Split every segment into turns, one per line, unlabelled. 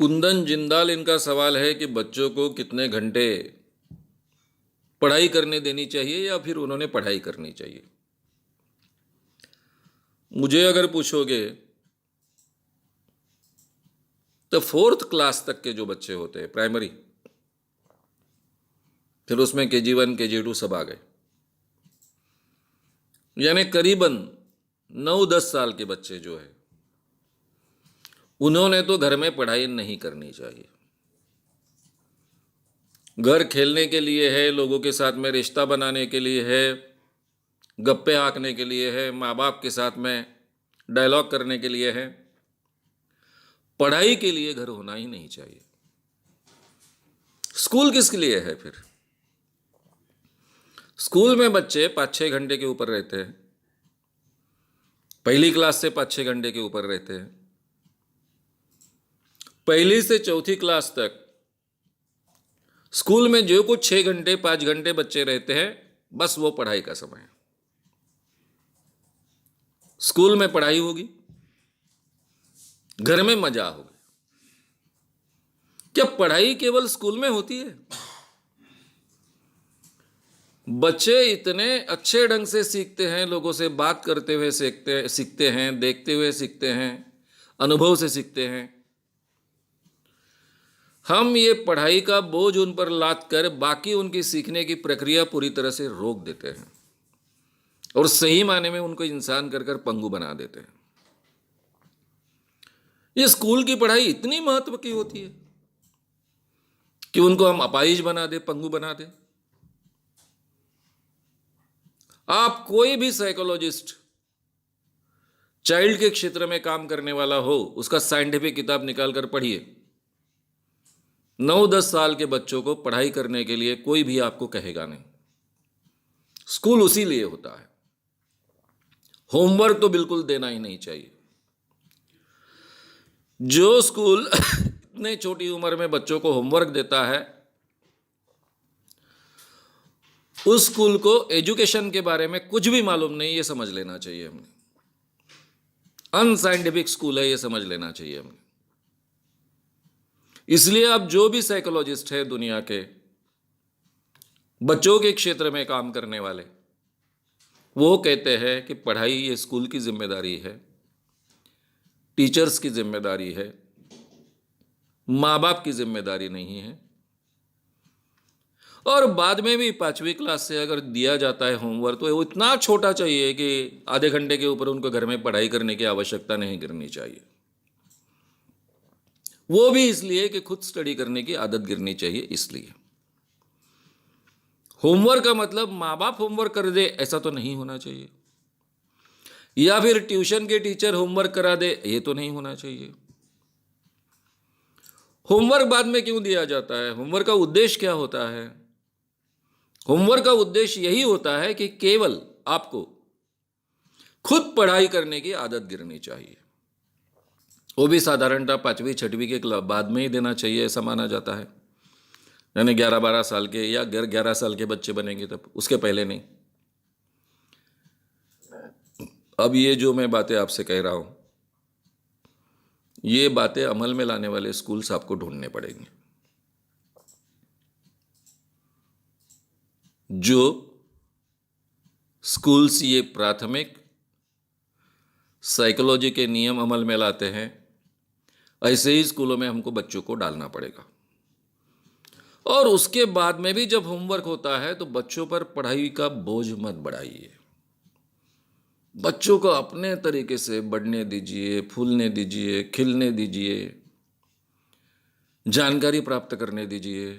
कुंदन जिंदाल, इनका सवाल है कि बच्चों को कितने घंटे पढ़ाई करने देनी चाहिए या फिर उन्होंने पढ़ाई करनी चाहिए। मुझे अगर पूछोगे तो 4th क्लास तक के जो बच्चे होते हैं प्राइमरी, फिर उसमें KG1 KG2 सब आ गए, यानी करीबन 9-10 साल के बच्चे जो है उन्होंने तो घर में पढ़ाई नहीं करनी चाहिए। घर खेलने के लिए है, लोगों के साथ में रिश्ता बनाने के लिए है, गप्पे हाँकने के लिए है, माँ बाप के साथ में डायलॉग करने के लिए है। पढ़ाई के लिए घर होना ही नहीं चाहिए। स्कूल किसके लिए है फिर? स्कूल में बच्चे 5-6 घंटे के ऊपर रहते हैं, पहली क्लास से 5-6 घंटे के ऊपर रहते हैं। पहली से चौथी क्लास तक स्कूल में जो कुछ 6 घंटे 5 घंटे बच्चे रहते हैं, बस वो पढ़ाई का समय है। स्कूल में पढ़ाई होगी, घर में मजा होगी। क्या पढ़ाई केवल स्कूल में होती है? बच्चे इतने अच्छे ढंग से सीखते हैं, लोगों से बात करते हुए सीखते हैं, देखते हुए सीखते हैं, अनुभव से सीखते हैं। हम ये पढ़ाई का बोझ उन पर लाद कर बाकी उनकी सीखने की प्रक्रिया पूरी तरह से रोक देते हैं और सही मायने में उनको इंसान कर पंगु बना देते हैं। ये स्कूल की पढ़ाई इतनी महत्व की होती है कि उनको हम अपाहिज बना दे, पंगु बना दे। आप कोई भी साइकोलॉजिस्ट चाइल्ड के क्षेत्र में काम करने वाला हो, उसका साइंटिफिक किताब निकाल कर पढ़िए। 9-10 साल के बच्चों को पढ़ाई करने के लिए कोई भी आपको कहेगा नहीं। स्कूल उसी लिए होता है। होमवर्क तो बिल्कुल देना ही नहीं चाहिए। जो स्कूल इतने छोटी उम्र में बच्चों को होमवर्क देता है, उस स्कूल को एजुकेशन के बारे में कुछ भी मालूम नहीं, ये समझ लेना चाहिए हमें। अनसाइंटिफिक स्कूल है, ये समझ लेना चाहिए हमें। इसलिए अब जो भी साइकोलॉजिस्ट है दुनिया के, बच्चों के क्षेत्र में काम करने वाले, वो कहते हैं कि पढ़ाई ये स्कूल की जिम्मेदारी है, टीचर्स की जिम्मेदारी है, माँ बाप की जिम्मेदारी नहीं है। और बाद में भी 5वीं क्लास से अगर दिया जाता है होमवर्क, तो वो इतना छोटा चाहिए कि आधे घंटे के ऊपर उनको घर में पढ़ाई करने की आवश्यकता नहीं करनी चाहिए। वो भी इसलिए कि खुद स्टडी करने की आदत गिरनी चाहिए। इसलिए होमवर्क का मतलब माँ बाप होमवर्क कर दे ऐसा तो नहीं होना चाहिए, या फिर ट्यूशन के टीचर होमवर्क करा दे, ये तो नहीं होना चाहिए। होमवर्क बाद में क्यों दिया जाता है? होमवर्क का उद्देश्य क्या होता है? होमवर्क का उद्देश्य यही होता है कि केवल आपको खुद पढ़ाई करने की आदत गिरनी चाहिए। वो भी साधारणतः 5वीं 6वीं के बाद में ही देना चाहिए, ऐसा माना जाता है। यानी 11-12 साल के या 11 साल के बच्चे बनेंगे तब, उसके पहले नहीं। अब ये जो मैं बातें आपसे कह रहा हूं, ये बातें अमल में लाने वाले स्कूल्स आपको ढूंढने पड़ेंगे, जो स्कूल्स ये प्राथमिक साइकोलॉजी के नियम अमल में लाते हैं। ऐसे ही स्कूलों में हमको बच्चों को डालना पड़ेगा। और उसके बाद में भी जब होमवर्क होता है तो बच्चों पर पढ़ाई का बोझ मत बढ़ाइए। बच्चों को अपने तरीके से बढ़ने दीजिए, फूलने दीजिए, खिलने दीजिए, जानकारी प्राप्त करने दीजिए,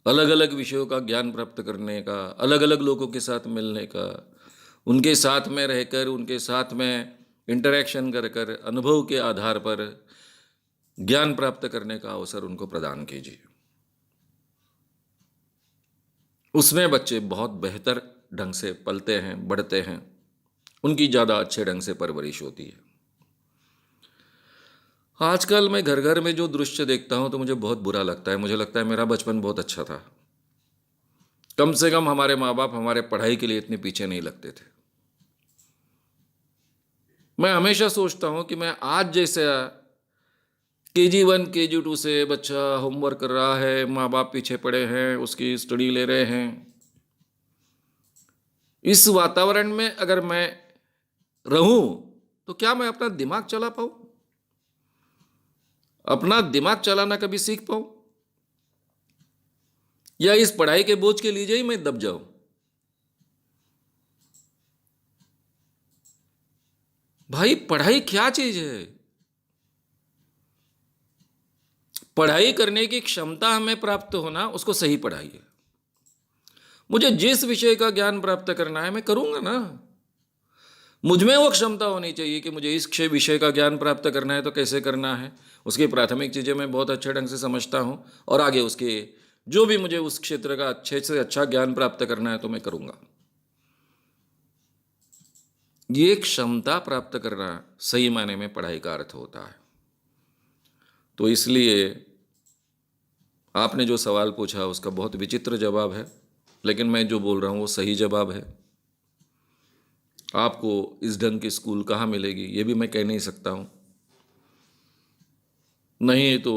अलग अलग विषयों का ज्ञान प्राप्त करने का, अलग अलग लोगों के साथ मिलने का, उनके साथ में रहकर, उनके साथ में इंटरेक्शन कर कर अनुभव के आधार पर ज्ञान प्राप्त करने का अवसर उनको प्रदान कीजिए। उसमें बच्चे बहुत बेहतर ढंग से पलते हैं, बढ़ते हैं, उनकी ज़्यादा अच्छे ढंग से परवरिश होती है। आजकल मैं घर घर में जो दृश्य देखता हूं तो मुझे बहुत बुरा लगता है। मुझे लगता है मेरा बचपन बहुत अच्छा था। कम से कम हमारे माँ बाप हमारे पढ़ाई के लिए इतने पीछे नहीं लगते थे। मैं हमेशा सोचता हूं कि मैं आज जैसा KG1 KG2 से बच्चा होमवर्क कर रहा है, माँ बाप पीछे पड़े हैं, उसकी स्टडी ले रहे हैं। इस वातावरण में अगर मैं रहूं तो क्या मैं अपना दिमाग चला पाऊं? अपना दिमाग चलाना कभी सीख पाऊं? या इस पढ़ाई के बोझ के लीजिए ही मैं दब जाऊं? भाई पढ़ाई क्या चीज है? पढ़ाई करने की क्षमता हमें प्राप्त होना, उसको सही पढ़ाई है। मुझे जिस विषय का ज्ञान प्राप्त करना है मैं करूंगा ना। मुझ में वो क्षमता होनी चाहिए कि मुझे इस विषय का ज्ञान प्राप्त करना है तो कैसे करना है। उसकी प्राथमिक चीज़ें मैं बहुत अच्छे ढंग से समझता हूँ और आगे उसके जो भी मुझे उस क्षेत्र का अच्छे से अच्छा ज्ञान प्राप्त करना है तो मैं करूँगा। ये क्षमता प्राप्त करना सही मायने में पढ़ाई का अर्थ होता है। तो इसलिए आपने जो सवाल पूछा उसका बहुत विचित्र जवाब है, लेकिन मैं जो बोल रहा हूँ वो सही जवाब है। आपको इस ढंग की स्कूल कहाँ मिलेगी ये भी मैं कह नहीं सकता हूँ। नहीं तो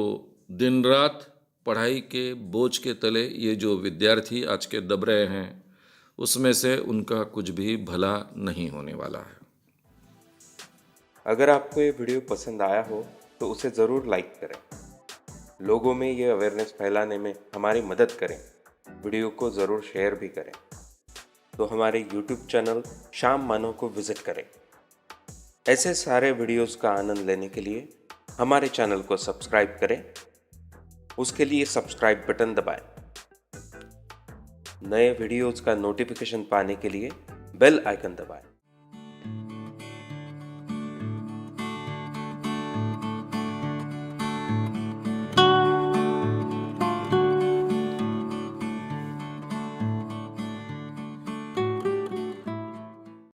दिन रात पढ़ाई के बोझ के तले ये जो विद्यार्थी आज के दब रहे हैं उसमें से उनका कुछ भी भला नहीं होने वाला है।
अगर आपको ये वीडियो पसंद आया हो तो उसे ज़रूर लाइक करें। लोगों में ये अवेयरनेस फैलाने में हमारी मदद करें। वीडियो को ज़रूर शेयर भी करें। तो हमारे YouTube चैनल शाम मानव को विज़िट करें। ऐसे सारे वीडियोस का आनंद लेने के लिए हमारे चैनल को सब्सक्राइब करें। उसके लिए सब्सक्राइब बटन दबाएं। नए वीडियोस का नोटिफिकेशन पाने के लिए बेल आइकन दबाएं।